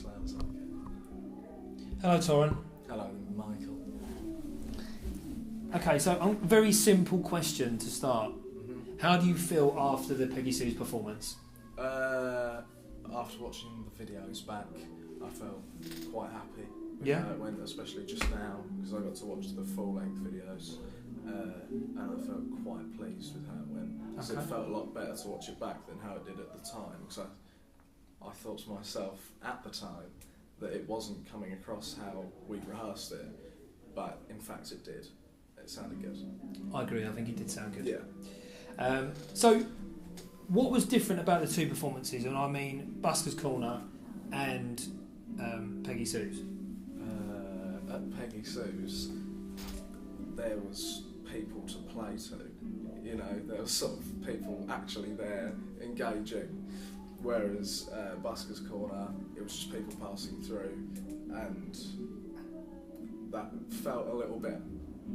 sounds like it. Hello, Torran. Hello, Michael. Okay, so a very simple question to start. Mm-hmm. How do you feel after the Peggy Sue's performance? After watching the videos back, I felt quite happy with Yeah. how it went, especially just now, because I got to watch the full-length videos, and I felt quite pleased with how it went. So Okay. it felt a lot better to watch it back than how it did at the time, because I thought to myself at the time that it wasn't coming across how we rehearsed it, but in fact it did. It sounded good. I agree, I think it did sound good. Yeah. So, what was different about the two performances? And I mean, Busker's Corner and Peggy Sue's. At Peggy Sue's, there was people to play to. You know, there was sort of people actually there engaging. Whereas Busker's Corner, it was just people passing through, and that felt a little bit,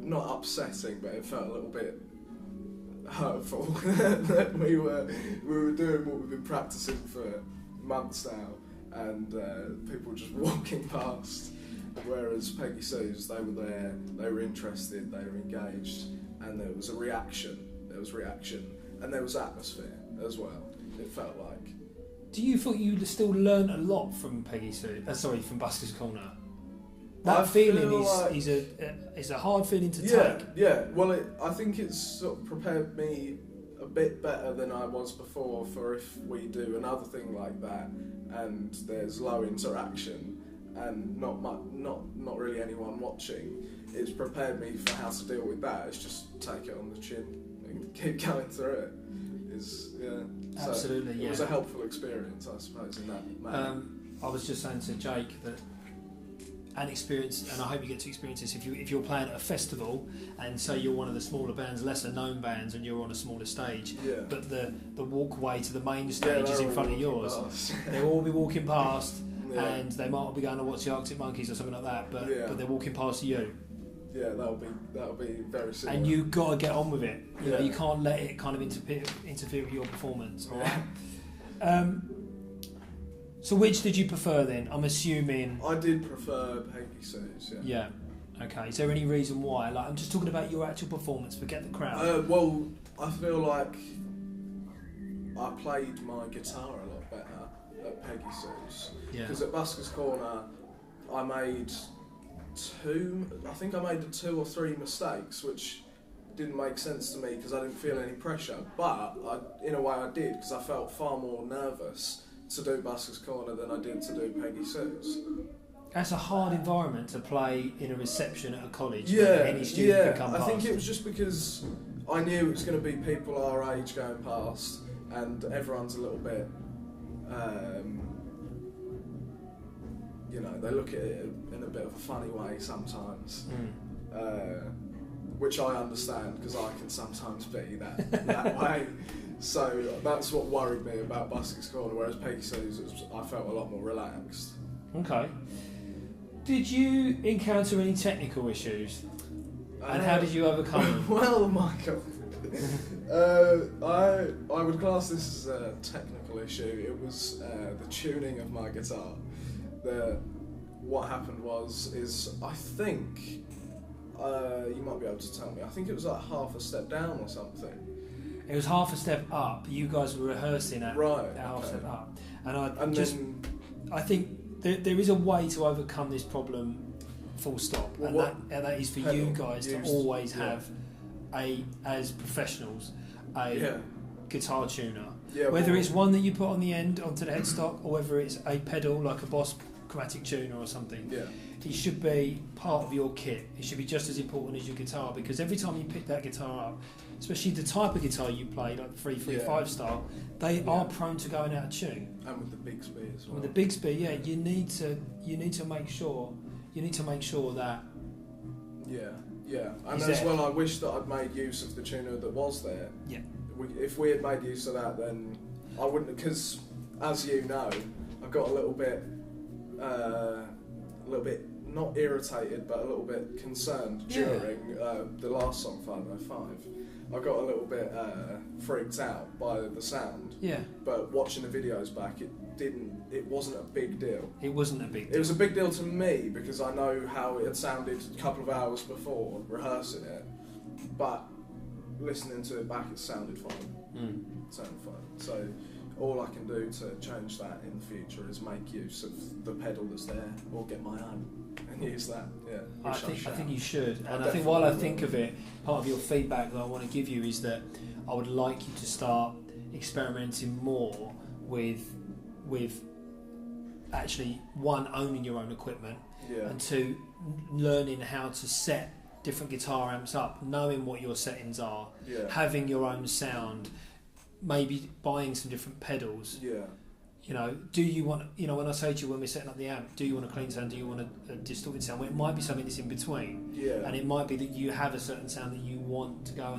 not upsetting, but it felt a little bit hurtful that we were doing what we've been practicing for months now, and people just walking past. Whereas Peggy Sue's, they were there, they were interested, they were engaged, and there was a reaction. And there was atmosphere as well. It felt like. Do you feel you still learn a lot from Peggy Sue? From Busker's Corner. That feeling is a hard feeling to take. Yeah. Well, I think it's sort of prepared me a bit better than I was before for if we do another thing like that, and there's low interaction and not really anyone watching. It's prepared me for how to deal with that. It's just take it on the chin and keep going through it. Absolutely, so it was a helpful experience, I suppose, in that manner. I was just saying to Jake that an experience, and I hope you get to experience this, if you're playing at a festival and say you're one of the smaller bands, lesser known bands, and you're on a smaller stage, but the walkway to the main stage is in front of yours. They'll all be walking past, and they might be going to watch the Arctic Monkeys or something like that, but they're walking past you. Yeah, that'll be very similar. And you've got to get on with it. You know, you can't let it kind of interfere with your performance. Right? So which did you prefer then? I'm assuming. I did prefer Peggy Sue's. Yeah. Okay. Is there any reason why? Like, I'm just talking about your actual performance. Forget the crowd. Well, I feel like I played my guitar a lot better at Peggy Sue's. Yeah. Because at Busker's Corner, I made two or three mistakes, which didn't make sense to me because I didn't feel any pressure. But in a way I did, because I felt far more nervous to do Busker's Corner than I did to do Peggy Sue's. That's a hard environment to play in a reception at a college where any student can come past. I think it was just because I knew it was going to be people our age going past, and everyone's a little bit, they look at it in a bit of a funny way sometimes, which I understand because I can sometimes be that way. So that's what worried me about Busker's Corner, whereas Peggy Sue's, I felt a lot more relaxed. Okay. Did you encounter any technical issues? And how did you overcome them? Well, Michael, I would class this as a technical issue. It was the tuning of my guitar. What happened is I think you might be able to tell me. I think it was like half a step down or something. It was half a step up. You guys were rehearsing at half a step up, and I think there is a way to overcome this problem. Full stop, well, and that is for you guys to always have as professionals a guitar tuner. Whether it's one that you put on the end onto the headstock, or whether it's a pedal like a Boss chromatic tuner or something. It should be part of your kit. It should be just as important as your guitar, because every time you pick that guitar up, especially the type of guitar you play, like the 3-3-5 style, they are prone to going out of tune. And with the Bigsby as well. With the Bigsby, you need to make sure that. And as well, I wish that I'd made use of the tuner that was there. Yeah. If we had made use of that, then I wouldn't, because as you know, I got a little bit not irritated, but a little bit concerned during the last song, 505. I got a little bit freaked out by the sound. Yeah. But watching the videos back, it it wasn't a big deal. It wasn't a big deal. It was a big deal to me because I know how it had sounded a couple of hours before rehearsing it, but listening to it back, it sounded fine. It sounded fine. So all I can do to change that in the future is make use of the pedal that's there, or get my own and use that. Yeah, I think you should. And I think while I think of it, part of your feedback that I want to give you is that I would like you to start experimenting more with actually, one, owning your own equipment, and two, learning how to set different guitar amps up, knowing what your settings are, having your own sound, maybe buying some different pedals. You know, do you want, you know, when I say to you when we're setting up the amp, do you want a clean sound, do you want a distorted sound? Well, it might be something that's in between, and it might be that you have a certain sound that you want to go,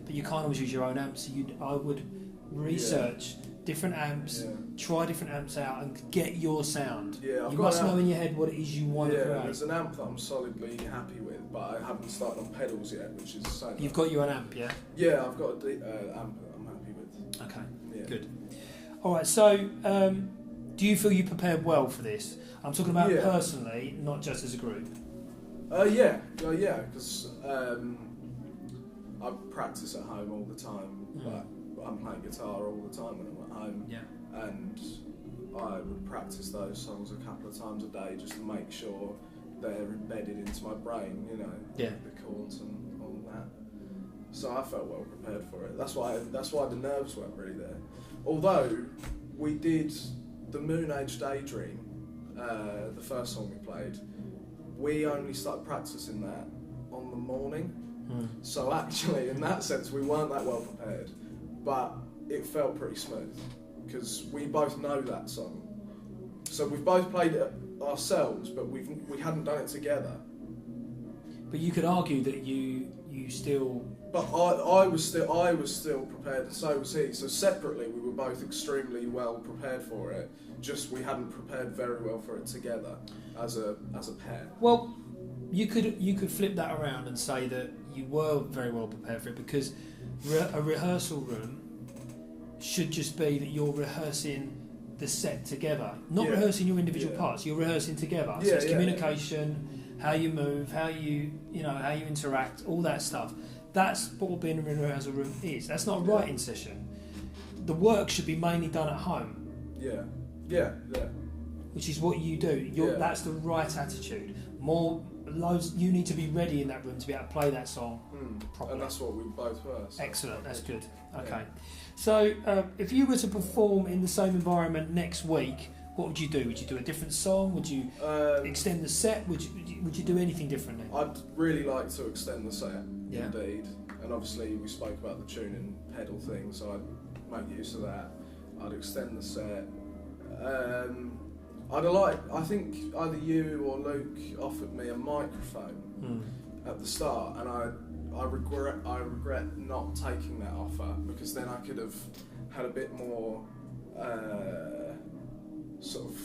but you can't always use your own amps. So I would research different amps, try different amps out, and get your sound. You must know in your head what it is you want to create. There's an amp that I'm solidly happy with, but I haven't started on pedals yet, which is so. You've got your own amp, yeah? Yeah, I've got an amp that I'm happy with. Okay, good. All right, so do you feel you prepared well for this? I'm talking about personally, not just as a group. Because I practice at home all the time, but I'm playing guitar all the time when I'm at home, and I would practice those songs a couple of times a day just to make sure they're embedded into my brain, you know, the chords and all that. So I felt well prepared for it. That's why the nerves weren't really there. Although we did the Moon Age Daydream, the first song we played, we only started practicing that on the morning. So actually, in that sense, we weren't that well prepared, but it felt pretty smooth because we both know that song. So we've both played it ourselves, but we hadn't done it together. But you could argue that you still. But I was still prepared, and so was he. So separately, we were both extremely well prepared for it. Just we hadn't prepared very well for it together as a pair. Well, you could flip that around and say that you were very well prepared for it, because a rehearsal room should just be that you're rehearsing the set together, not rehearsing your individual parts. You're rehearsing together. So it's communication, how you move, how you interact, all that stuff. That's what being in a rehearsal room is. That's not a writing session. The work should be mainly done at home. Yeah. Which is what you do. That's the right attitude. You need to be ready in that room to be able to play that song properly. And that's what we both were. So excellent, that's good. Okay. So if you were to perform in the same environment next week, what would you do? Would you do a different song? Would you extend the set? Would you do anything differently? I'd really like to extend the set, indeed. And obviously we spoke about the tuning pedal thing, so I'd make use of that. I'd extend the set. I think either you or Luke offered me a microphone at the start, and I regret not taking that offer, because then I could have had a bit more sort of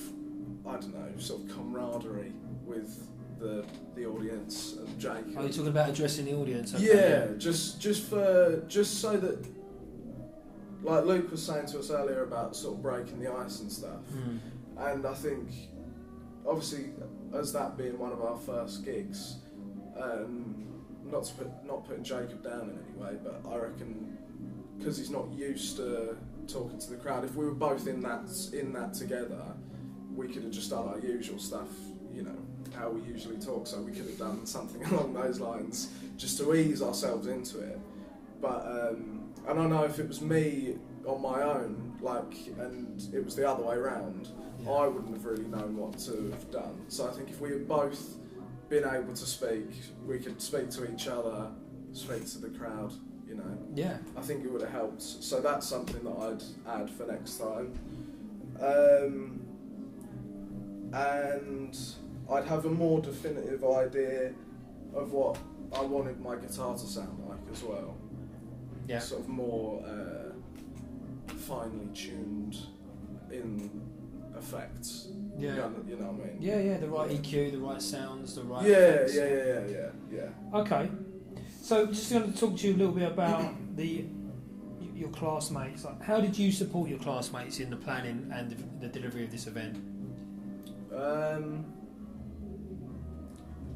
camaraderie with the audience and Jake. Are you talking about addressing the audience? Okay. Yeah, just so that, like Luke was saying to us earlier about sort of breaking the ice and stuff. And I think, obviously, as that being one of our first gigs, not putting Jacob down in any way, but I reckon because he's not used to talking to the crowd, if we were both in that together, we could have just done our usual stuff, you know, how we usually talk. So we could have done something along those lines just to ease ourselves into it. But and I know if it was me on my own, and it was the other way around, I wouldn't have really known what to have done. So I think if we had both been able to speak, we could speak to each other, speak to the crowd, you know. Yeah. I think it would have helped. So that's something that I'd add for next time. And I'd have a more definitive idea of what I wanted my guitar to sound like as well. Yeah. Sort of more finely tuned in effects. Yeah. You know what I mean? Yeah, the right EQ, the right sounds, the right effects. Yeah. Okay. So just going to talk to you a little bit about your classmates? Like, how did you support your classmates in the planning and the delivery of this event?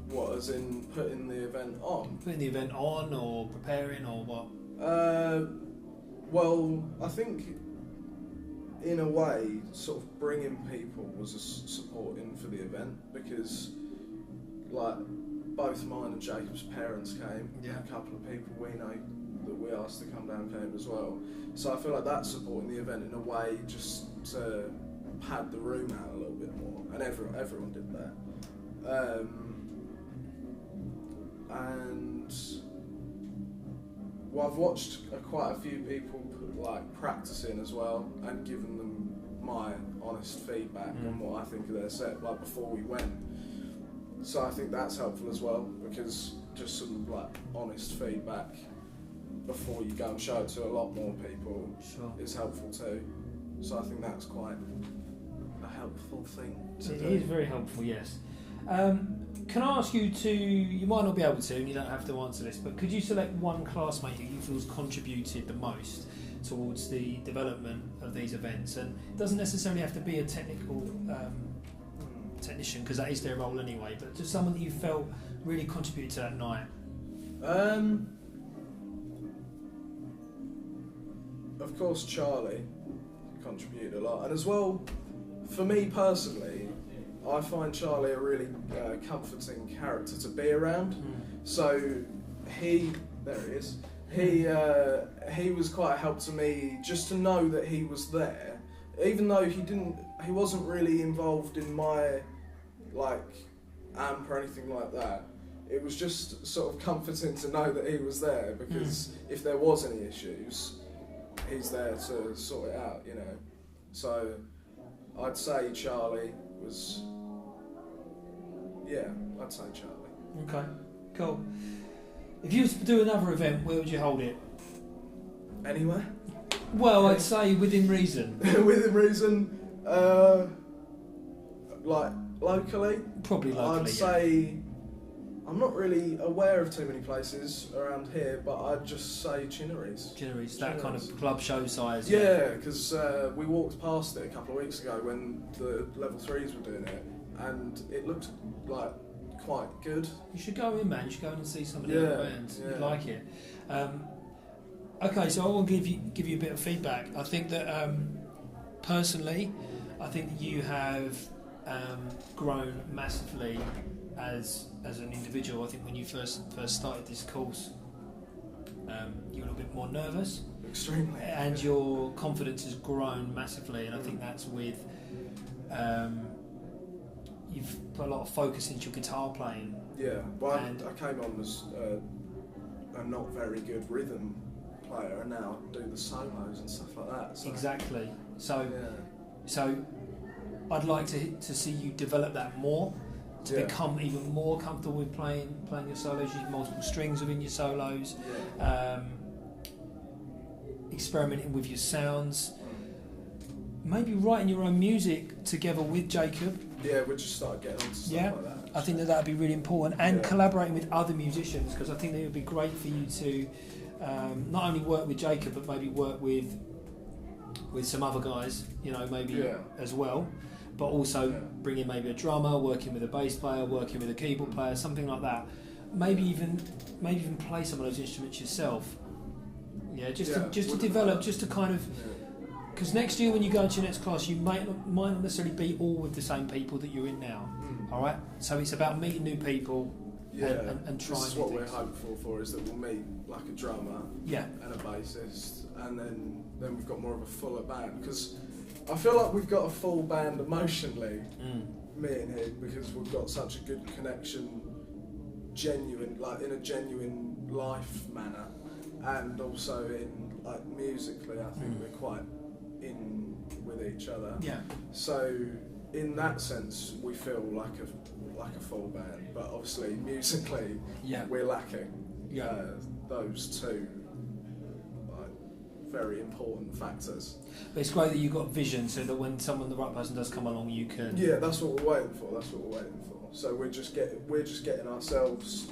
What, as in putting the event on? Putting the event on, or preparing, or what? Well, I think in a way, sort of bringing people was a supporting for the event, because like both mine and Jacob's parents came. Yeah. A couple of people we know that we asked to come down came as well. So I feel like that's supporting the event in a way, just to pad the room out a little bit more, and everyone did that. And well, I've watched quite a few people practicing as well, and giving them my honest feedback on what I think of their set, like before we went. So I think that's helpful as well, because just some honest feedback before you go and show it to a lot more people is helpful too. So I think that's quite a helpful thing to do. It is very helpful, yes. Can I ask you to, you might not be able to, and you don't have to answer this, but could you select one classmate who you feel has contributed the most towards the development of these events? And it doesn't necessarily have to be a technical technician, because that is their role anyway, but just someone that you felt really contributed to that night. Of course, Charlie contributed a lot, and as well, for me personally, I find Charlie a really comforting character to be around. So there he is. He was quite a help to me, just to know that he was there, even though he wasn't really involved in my amp or anything like that. It was just sort of comforting to know that he was there, because if there was any issues, he's there to sort it out, you know. So I'd say Charlie was, I'd say Charlie. Okay, cool. If you was to do another event, where would you hold it? Anywhere? Well, I'd say within reason. Within reason, locally? Probably locally, I'd say, I'm not really aware of too many places around here, but I'd just say Chinnery's. Chinnery's, that kind of club show size. Yeah, because we walked past it a couple of weeks ago when the level 3s were doing it, and it looked quite good. You should go in, man. You should go in and see some of the other bands. You'd like it. Okay, so I will give you a bit of feedback. I think that personally, I think that you have grown massively as an individual. I think when you first started this course, you were a little bit more nervous. Extremely. And your confidence has grown massively, and I think that's with you've put a lot of focus into your guitar playing. Yeah, well, I came on as a not very good rhythm player, and now I do the solos and stuff like that. So. Exactly. So I'd like to see you develop that more, to become even more comfortable with playing your solos, using multiple strings within your solos, experimenting with your sounds, maybe writing your own music together with Jacob. Yeah, we just started getting on to stuff like that. I think that would be really important, and collaborating with other musicians, because I think that it would be great for you to not only work with Jacob, but maybe work with some other guys, maybe as well, but also bring in maybe a drummer, working with a bass player, working with a keyboard player, something like that. Maybe even play some of those instruments yourself. Just to develop, just to kind of. Because next year when you go into your next class, you might not necessarily be all with the same people that you're in now. All right, so it's about meeting new people and trying. This is what we're hopeful for, is that we'll meet a drummer and a bassist, and then we've got more of a fuller band. Because I feel like we've got a full band emotionally, me and him, because we've got such a good connection, in a genuine life manner, and also in musically, I think we're quite in with each other. Yeah. So in that sense, we feel like a full band, but obviously musically, we're lacking. Those two very important factors. But it's great that you've got vision, so that when the right person does come along, you can. Yeah, that's what we're waiting for. So we're just getting ourselves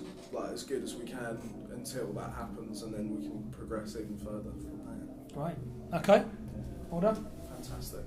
as good as we can until that happens, and then we can progress even further from there. Great. Okay. Well done. Fantastic.